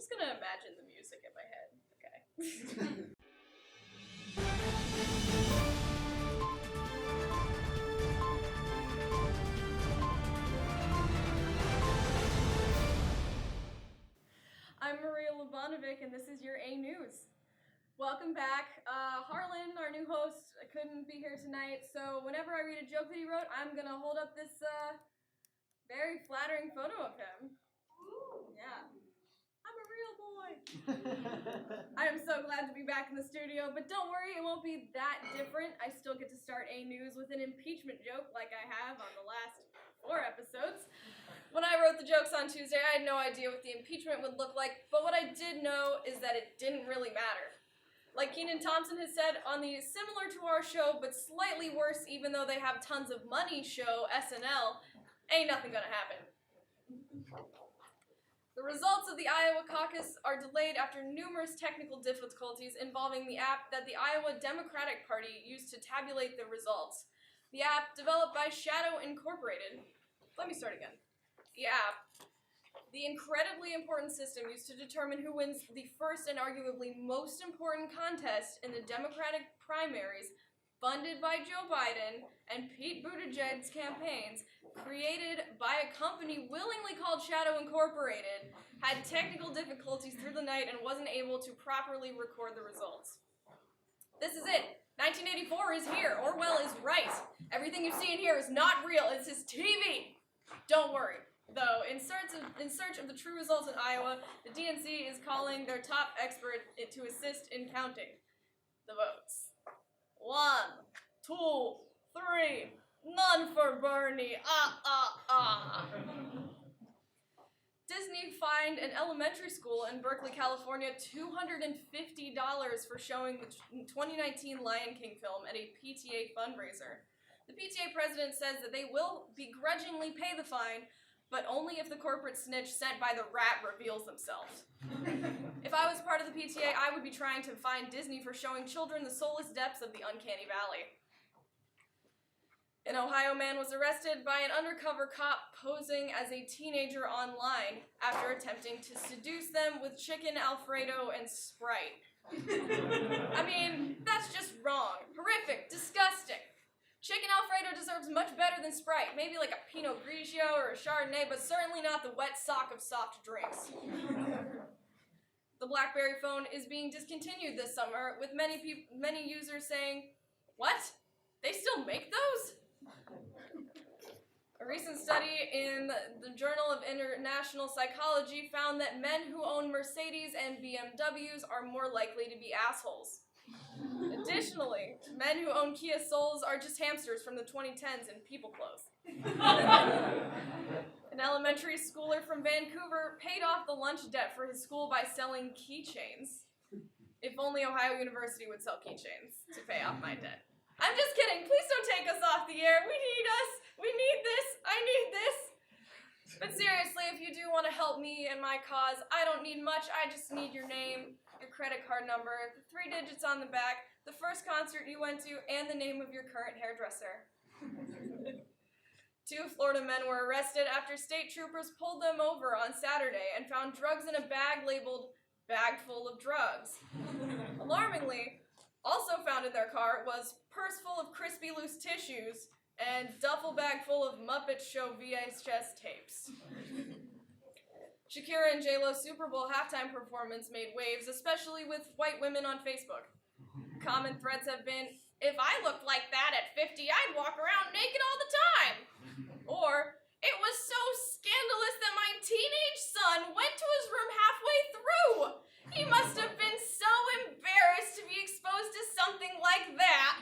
just gonna imagine the music in my head. Okay. I'm Lubanovic, and this is your A News. Welcome back. Harlan, our new host, couldn't be here tonight, so whenever I read a joke that he wrote, I'm gonna hold up this very flattering photo of him. Ooh. Yeah. I'm a real boy. I am so glad to be back in the studio, but don't worry, it won't be that different. I still get to start A News with an impeachment joke like I have on the last 4 episodes. When I wrote the jokes on Tuesday, I had no idea what the impeachment would look like, but what I did know is that it didn't really matter. Like Kenan Thompson has said on the similar to our show, but slightly worse even though they have tons of money show, SNL, ain't nothing gonna happen. The results of the Iowa caucus are delayed after numerous technical difficulties involving the app that the Iowa Democratic Party used to tabulate the results. The app, developed by Shadow Incorporated. Let me start again. The app, the incredibly important system used to determine who wins the first and arguably most important contest in the Democratic primaries, funded by Joe Biden and Pete Buttigieg's campaigns, created by a company willingly called Shadow Incorporated, had technical difficulties through the night and wasn't able to properly record the results. This is it. 1984 is here. Orwell is right. Everything you see in here is not real. It's his TV. Don't worry. Though, in search of the true results in Iowa, the DNC is calling their top expert to assist in counting the votes. 1, 2, 3, none for Bernie, Disney fined an elementary school in Berkeley, California, $250 for showing the 2019 Lion King film at a PTA fundraiser. The PTA president says that they will begrudgingly pay the fine, but only if the corporate snitch sent by the rat reveals themselves. If I was part of the PTA, I would be trying to find Disney for showing children the soulless depths of the uncanny valley. An Ohio man was arrested by an undercover cop posing as a teenager online after attempting to seduce them with chicken Alfredo and Sprite. I mean, that's just wrong. Horrific. Disgusting. Chicken Alfredo deserves much better than Sprite. Maybe like a Pinot Grigio or a Chardonnay, but certainly not the wet sock of soft drinks. The BlackBerry phone is being discontinued this summer, with many users saying, "What? They still make those?" A recent study in the Journal of International Psychology found that men who own Mercedes and BMWs are more likely to be assholes. Additionally, men who own Kia Souls are just hamsters from the 2010s in people clothes. An elementary schooler from Vancouver paid off the lunch debt for his school by selling keychains. If only Ohio University would sell keychains to pay off my debt. I'm just kidding. Please don't take us off the air. We need us. We need this. I need this. But seriously, if you do want to help me and my cause, I don't need much. I just need your name, your credit card number, the 3 digits on the back, the first concert you went to, and the name of your current hairdresser. 2 Florida men were arrested after state troopers pulled them over on Saturday and found drugs in a bag labeled "bag full of drugs." Alarmingly, also found in their car was purse full of crispy loose tissues and duffel bag full of Muppet Show VHS tapes. Shakira and J-Lo's Super Bowl halftime performance made waves, especially with white women on Facebook. Common threads have been, "If I looked like that at 50, I'd walk around naked all the time." Or, "It was so scandalous that my teenage son went to his room halfway through. He must have been so embarrassed to be exposed to something like that."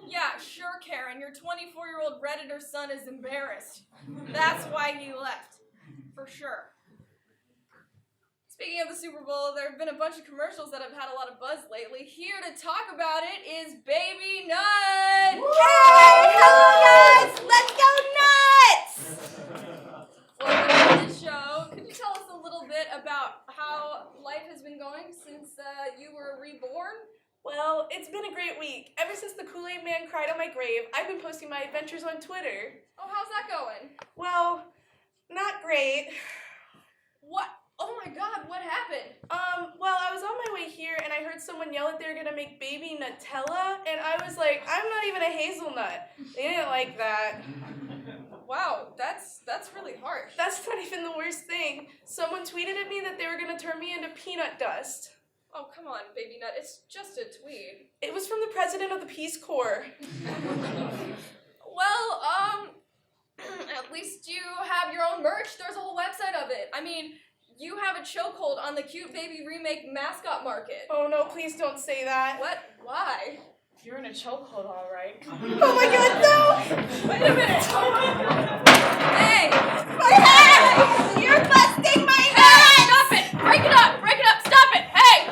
Yeah, sure, Karen, your 24-year-old Redditor son is embarrassed. That's why he left. For sure. Speaking of the Super Bowl, there have been a bunch of commercials that have had a lot of buzz lately. Here to talk about it is Baby Nuts! Hey, hello guys! Let's go nuts! Welcome to the show. Could you tell us a little bit about how life has been going since you were reborn? Well, it's been a great week. Ever since the Kool-Aid Man cried on my grave, I've been posting my adventures on Twitter. Oh, how's that going? Well, not great. What? Oh my God, what happened? Well, I was on my way here and I heard someone yell that they were gonna make baby Nutella, and I was like, I'm not even a hazelnut. They didn't like that. Wow, that's really harsh. That's not even the worst thing. Someone tweeted at me that they were gonna turn me into peanut dust. Oh, come on, baby nut. It's just a tweet. It was from the president of the Peace Corps. Well, at least you have your own merch. There's a whole website of it. I mean, you have a chokehold on the cute baby remake mascot market. Oh no, please don't say that. What? Why? You're in a chokehold, all right. Oh my god, no! Wait a minute! Hey! My head! You're busting my head! Stop it! Break it up! Break it up! Stop it! Hey!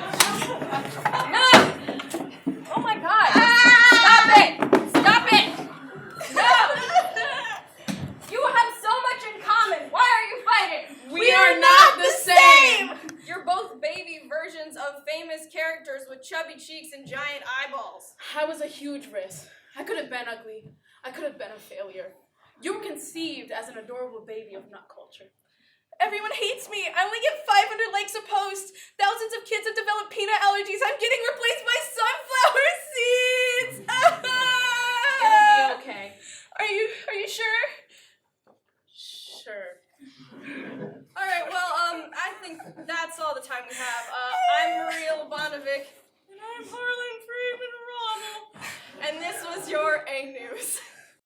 No! Oh my god! Stop it! Stop it! No! You have so much in common. Why are you fighting? We are not the same! You're both baby versions of famous characters with chubby cheeks and giant eyeballs. I was a huge risk. I could have been ugly. I could have been a failure. You were conceived as an adorable baby of nut culture. Everyone hates me. I only get 500 likes a post. Thousands of kids have developed peanut allergies. I'm getting replaced by sunflower seeds. It'll be okay. Are you sure? Sure. All right, well, I think that's all the time we have. I'm Maria Lubanovic.